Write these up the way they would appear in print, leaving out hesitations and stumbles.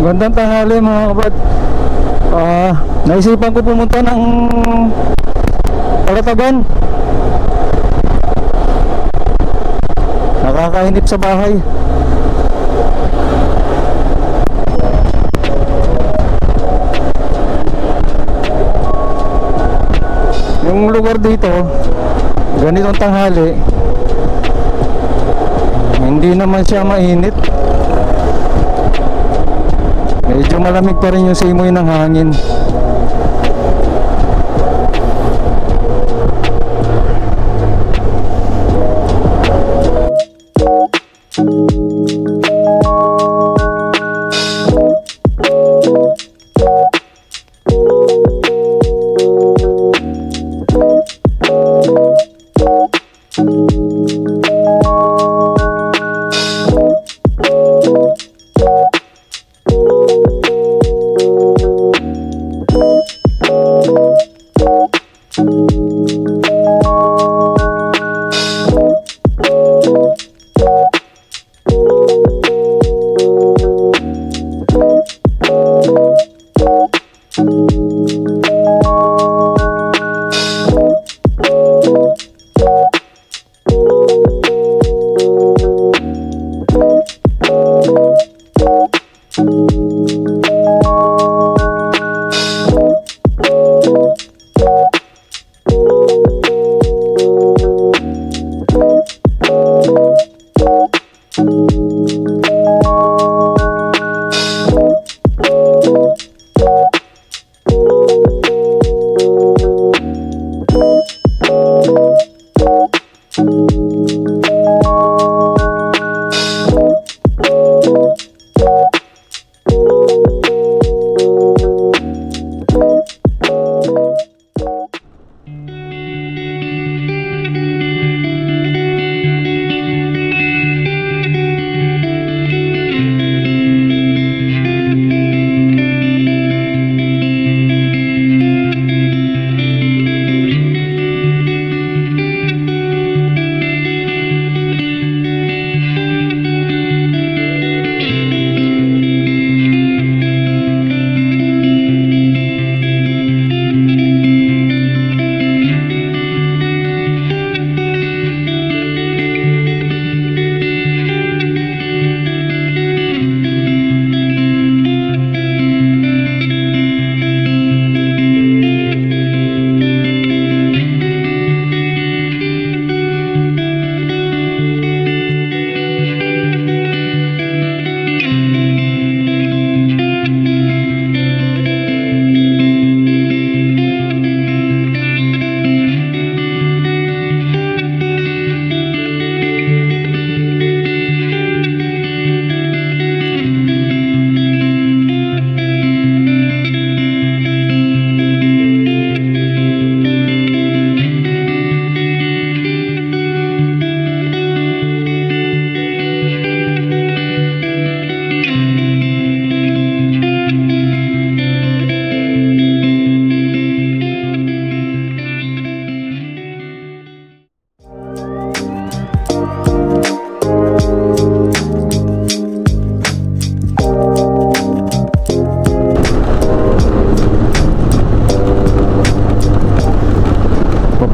Magandang tanghali mga kabad. Naisipan ko pumunta ng Kalatagan. Nakakainip sa bahay. Yung lugar dito, ganitong tanghali, hindi naman siya mainit. Medyo malamig pa rin yung simoy ng hangin.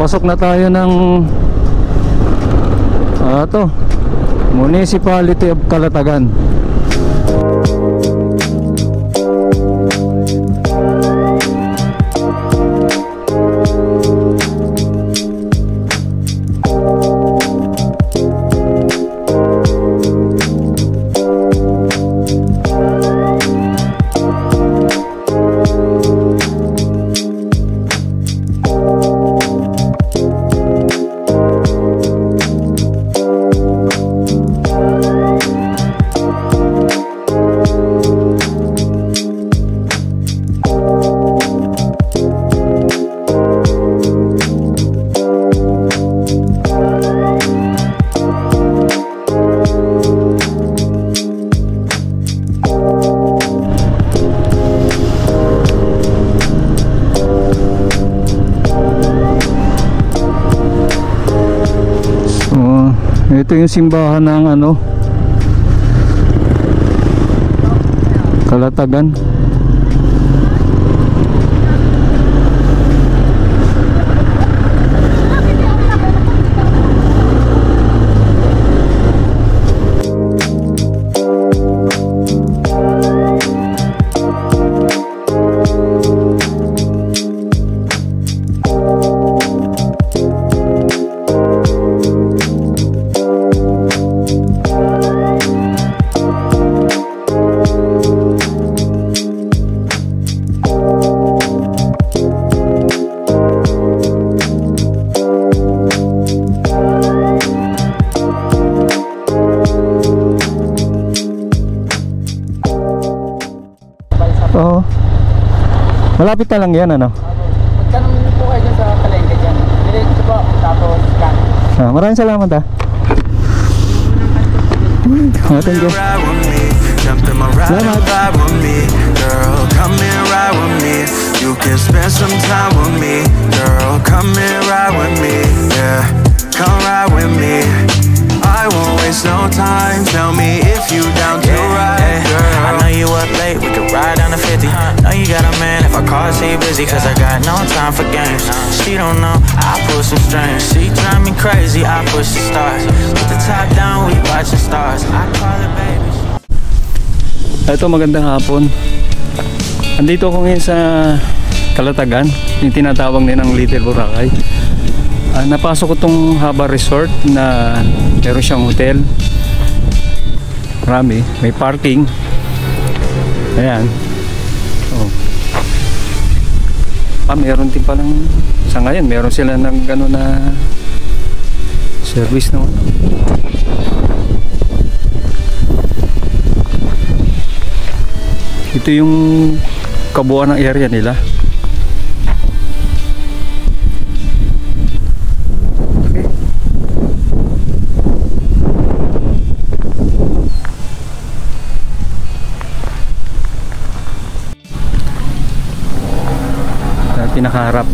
Papasok na tayo ng Municipality of Calatagan. Ito yung simbahan ng Kalatagan. Oo. Malapit na lang yan, ano? Magtanong niyo po kayo dyan sa palengke dyan. Diretso po, tapos kan. Maraming salamat ah. Thank you. Salamat. Girl, come and ride with me. You can spend some time with me. Girl, come and ride with me. Yeah, come ride with me. I won't waste no time. Tell me if you down to ride, girl. I know you up late, we could ride down to 50. Know you got a man, if I call, say you busy. Cause I got no time for games. She don't know, I pull some strings. She drive me crazy, I push the stars. Put the top down, we watching stars. I call it baby. Ito, magandang hapon. Andito ako ngayon sa Kalatagan, yung tinatawag nilang Little Boracay. Napasok ko tong Haba Resort na meron siyang hotel. Marami, may parking. Ayan. Oh. Meron din palang sa ngayon, meron sila ng gano'n na service na ano. Ito yung kabuuan ng area nila. Okay. Pinakaharap.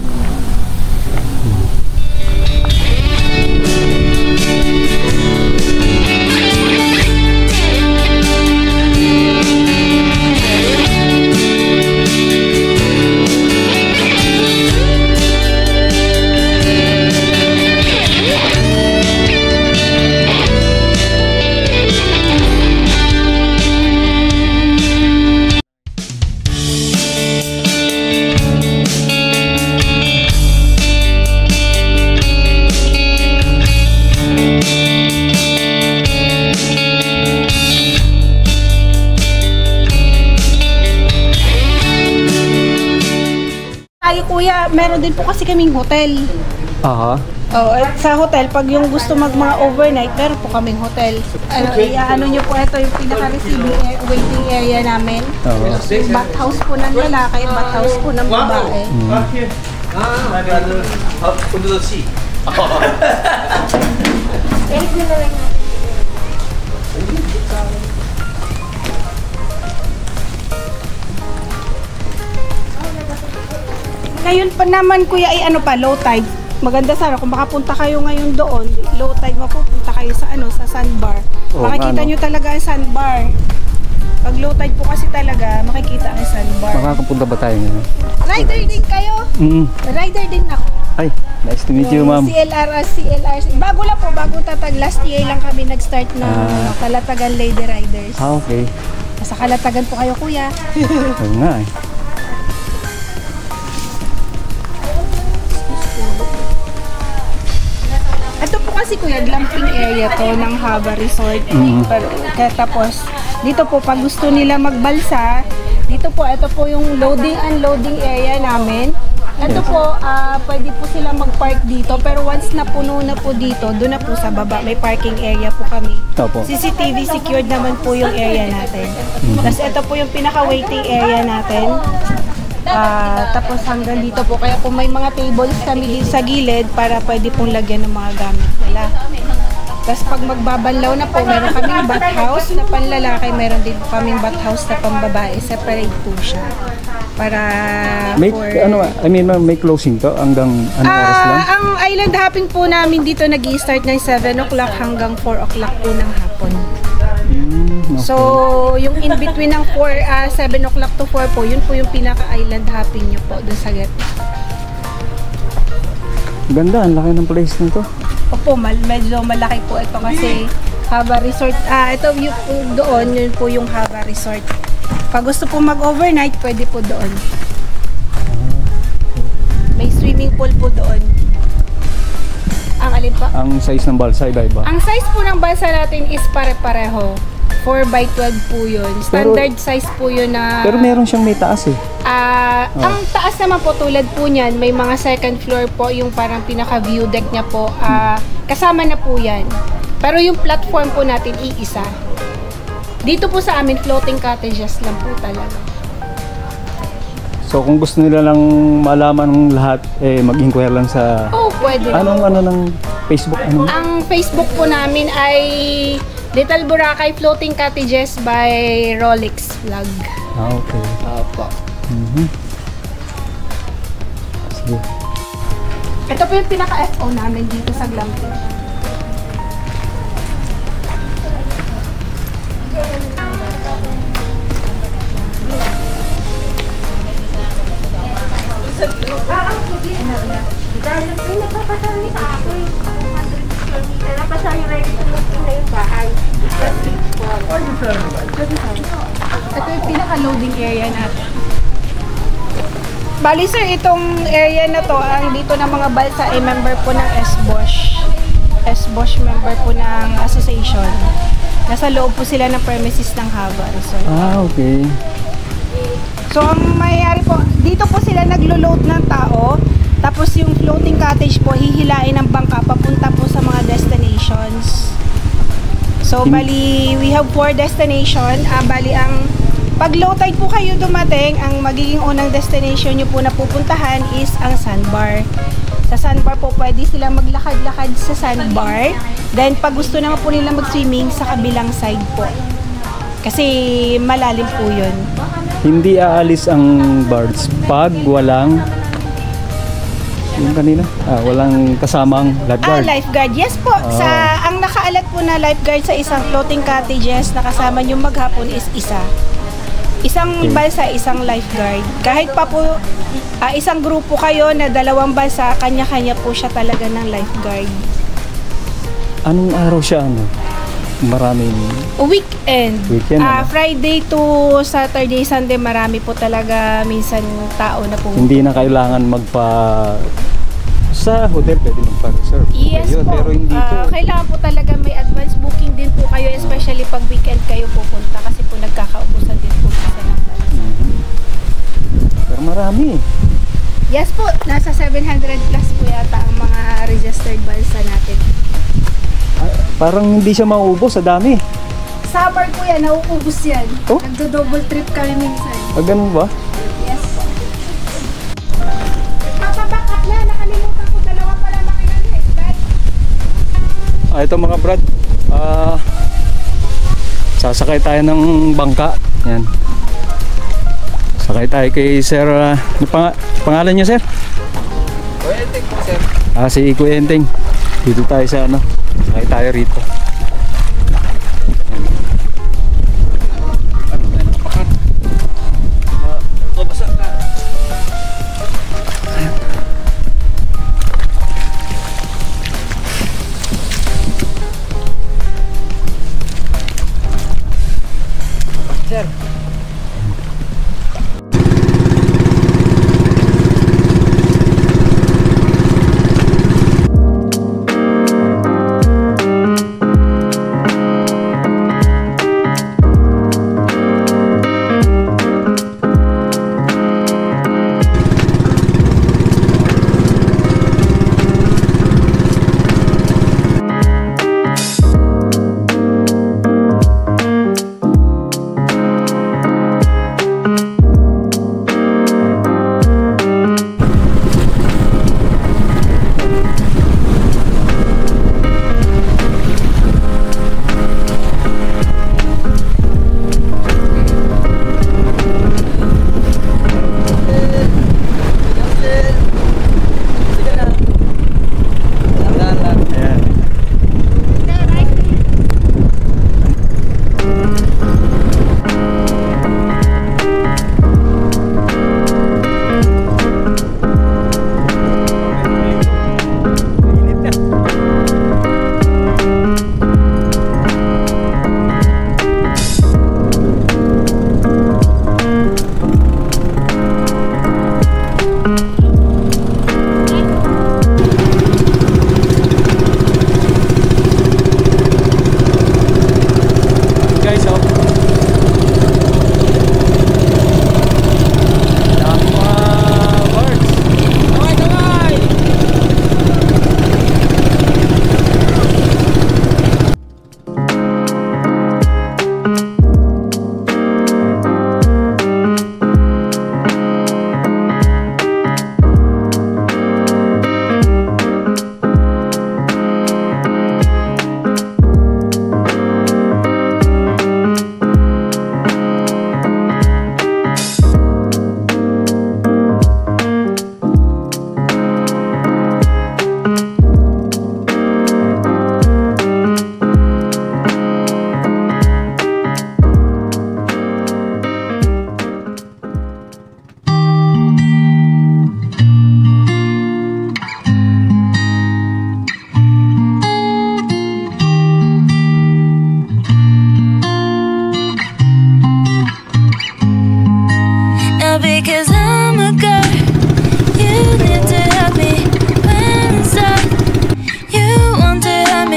Ay kuya, meron din po kasi kaming hotel. Aha. Oh, at sa hotel, pag yung gusto mga overnight, meron po kaming hotel. Ano nyo po, ito yung pinaka-receiving waiting area namin. Bathhouse po ng lalaki, bathhouse po ng babae. Ngayon pa naman kuya ay ano pa, low tide. Maganda sana kung makapunta kayo ngayon doon, low tide mapupunta kayo sa sa sandbar. Makikita nyo talaga ang sandbar. Pag low tide po kasi talaga, makikita ang sandbar. Makakapunta ba tayo ngayon? Rider din kayo? Rider din ako. Ay, nice to meet you, ma'am. CLR. Bago lang po, bago tatag. Last year lang kami nag-start ng Kalatagan Lady Riders. Okay. Sa Kalatagan po kayo kuya. Oo nga eh. Ito po kasi kuya, glamping area to ng Haba Resort. Kaya tapos, dito po pag gusto nila magbalsa, dito po, ito po yung loading unloading area namin. Ito po, pwede po sila mag-park dito, pero once na puno na po dito, doon na po sa baba, may parking area po kami. Opo. CCTV secured naman po yung area natin. Tapos ito po yung pinaka-waiting area natin. Tapos hanggang dito po, kaya kung may mga tables kami dito sa gilid para pwede pong lagyan ng mga gamit nila. Tapos pag magbabanlaw na po, meron kaming bathhouse na panlalaki, meron din kaming bathhouse na pambabae. Separate po siya. Para May, may closing to hanggang anong oras lang? Ang island hopping po namin dito nag-i-start ng 7 o'clock hanggang 4 o'clock po ng hapon. So, yung in between ng 7 o'clock to 4 po, yun po yung pinaka-island hopping nyo po doon sa gitna. Ganda, ang laki ng place nito. Opo, medyo malaki po ito kasi Haba Resort. Ito yung po doon, yun po yung Haba Resort. Pag gusto po mag-overnight, pwede po doon. May swimming pool po doon. Ang alin pa? Ang size ng balsa, iba-iba. Ang size po ng balsa natin is pare-pareho. 4x12 po yun. Standard size po yun na... Pero meron siyang may taas eh. Ang taas naman po tulad po niyan, may mga second floor po, yung parang pinaka-view deck niya po. Kasama na po yan. Pero yung platform po natin, iisa. Dito po sa amin, floating cottages lang po talaga. So kung gusto nila lang malaman ng lahat, mag-inquire lang sa... Pwede. Anong ng Facebook? Ang Facebook po namin ay Little Boracay Floating Cottages by Rolex Vlog. Okay. Opo. Sige. Ito po yung pinaka-FO namin dito sa glamping. Ito yung pinaka-loading area natin. Bali sir, itong area na to, ang dito ng mga balsa ay member po ng S-Bosch. S-Bosch member po ng association. Nasa loob po sila ng premises ng Haba Resort. Okay. So, ang mayayari po, dito po sila naglo-load ng tao. Tapos yung floating cottage po, hihilain ng bangka papunta po sa mga destinations. So, bali, we have 4 destination. Bali, ang pag low tide po kayo dumating, ang magiging unang destination nyo po na pupuntahan is ang sandbar. Sa sandbar po, pwede sila maglakad-lakad sa sandbar. Then, pag gusto naman po nila mag-swimming, sa kabilang side po. Kasi malalim po yun. Hindi aalis ang birds pag walang yung kanina, walang kasamang lifeguard. Lifeguard. Yes po. Ang nakaalat po na lifeguard sa isang floating cottages na kasama nyo maghapon is isa. Isang balsa, isang lifeguard. Kahit pa po isang grupo kayo na 2 balsa, kanya-kanya po siya talaga ng lifeguard. Anong araw siya? Maraming Weekend. Friday to Saturday, Sunday, marami po talaga minsan tao na po. Hindi na kailangan sa hotel, pwede magpa-reserve. Yes po. Pero hindi po. Kailangan po talaga may advance booking din po kayo, especially pag weekend kayo pupunta kasi po nagkakaubusan din po sa ng balsa. Pero marami. Yes po, nasa 700 plus po yata ang mga registered balsa natin. Parang hindi siya mauubos, sa dami. Summer po yan, nauubos yan. Oh? Nagdo-double trip kami minsan. Ganun ba? Yes po. Papaback up na, nakalimutan ko, 2 pala makilalit. Ito mga brad, sasakay tayo ng bangka. Yan. Sakay tayo kay Sir, pangalan niyo Sir? Kuya Enteng po, sir. Si Kuya Enteng. Dito tayo sa sakay tayo rito. Sir.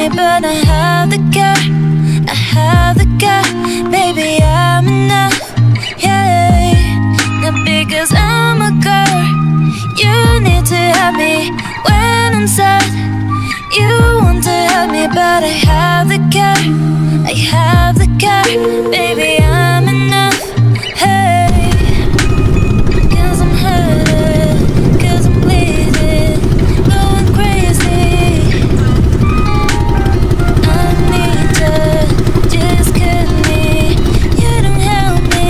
me, but I have the car. I have the car, baby, I'm enough. Yeah, not because I'm a girl. You need to help me when I'm sad. You want to help me, but I have the car. I have the car, baby, I'm enough. Hey, 'cause I'm hurting, 'cause I'm bleeding, going crazy. I need you, just cut me. You don't help me.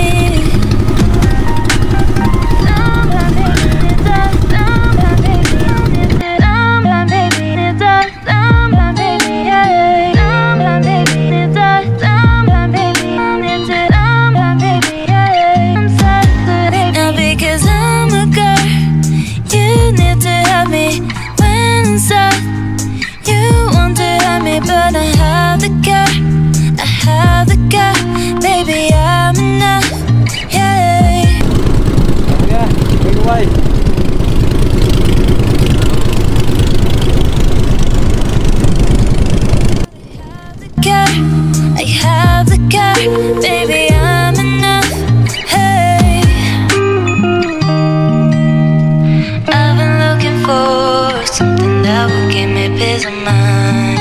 But I have the car, I have the car, baby, I'm enough. Yeah. Yeah, big white. I have the car, baby, I'm enough. Hey, I've been looking for something that will give me peace of mind.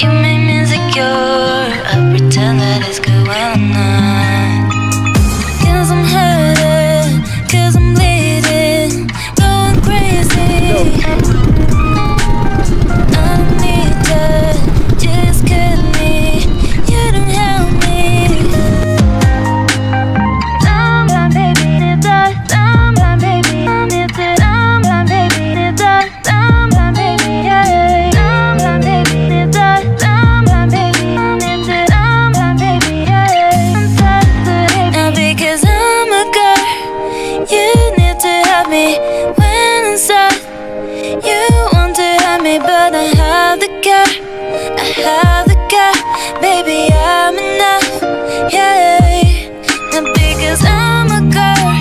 You make me insecure, I pretend that it's good when I'm not. 'Cause I'm hurting, 'cause I'm bleeding, going crazy. I need you, just cut me. You don't help me. Now because I'm a girl, you need to help me when I'm sad. You want to help me, but I have the car. I have the car, baby, I'm enough. Yeah, and because I'm a girl,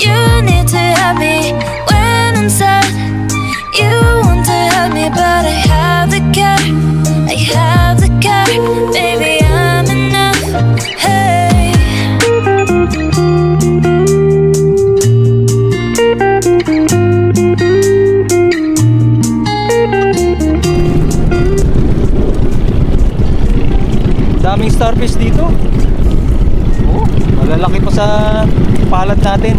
you need to help me when I'm sad. You want to help me, but I have the car. I have the car, baby, I'm enough. Hey. Daming starfish dito. Oh, malalaki pa sa palad natin.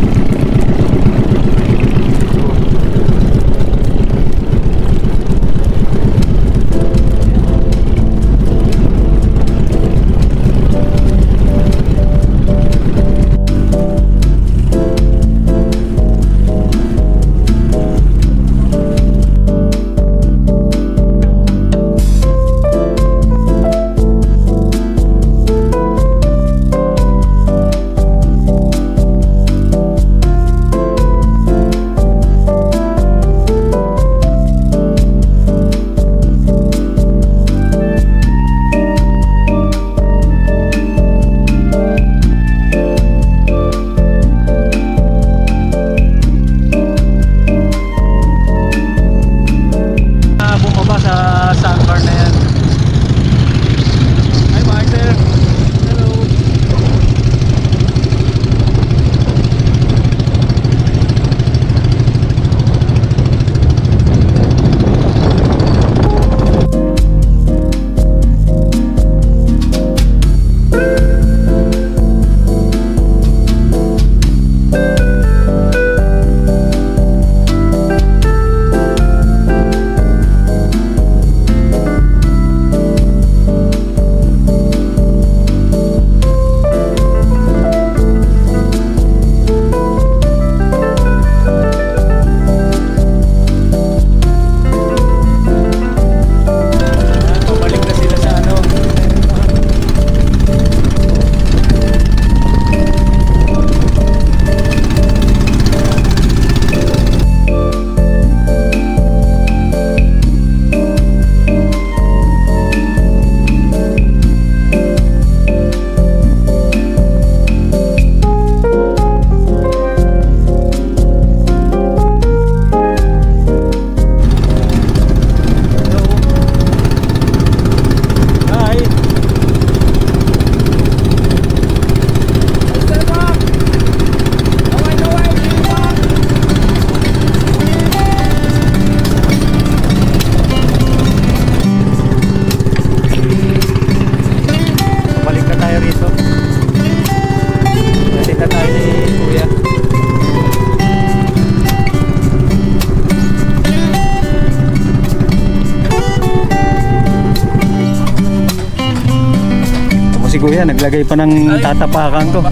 kuya, naglagay pa ng tatapakan ko.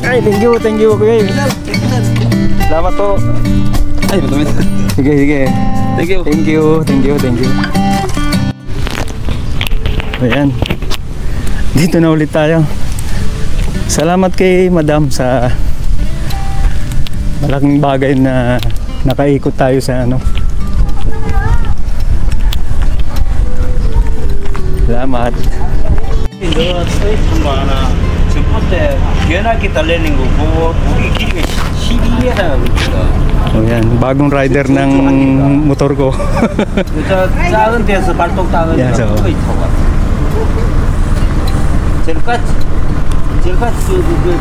Ay, thank you kuya. Salamat po. Ay, madumi. Sige. Thank you. Thank you. Ayan. Dito na ulit tayo. Salamat kay Madam sa malaking bagay na nakaikot tayo sa ano. Salamat. Oh yan, bagong rider ng motor ko. 작은 데서 발톱 따는 야, 저거. 거 있다고.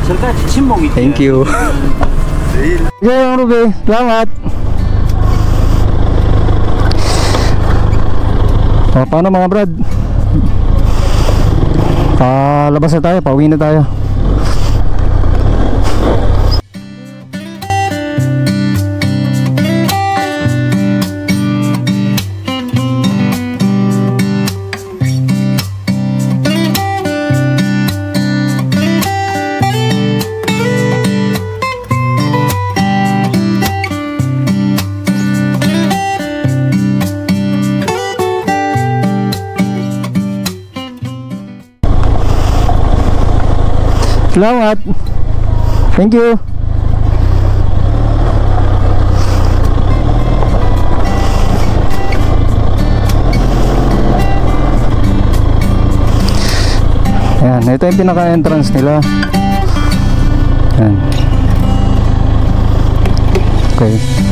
저까지 침묵이 있대. Thank you. Yeah, Ruby. Salamat. O, paano mga brad? Labas na tayo, pauwi na tayo. Salamat. Thank you. Ayan, ito yung pinaka-entrance nila. Ayan. Okay.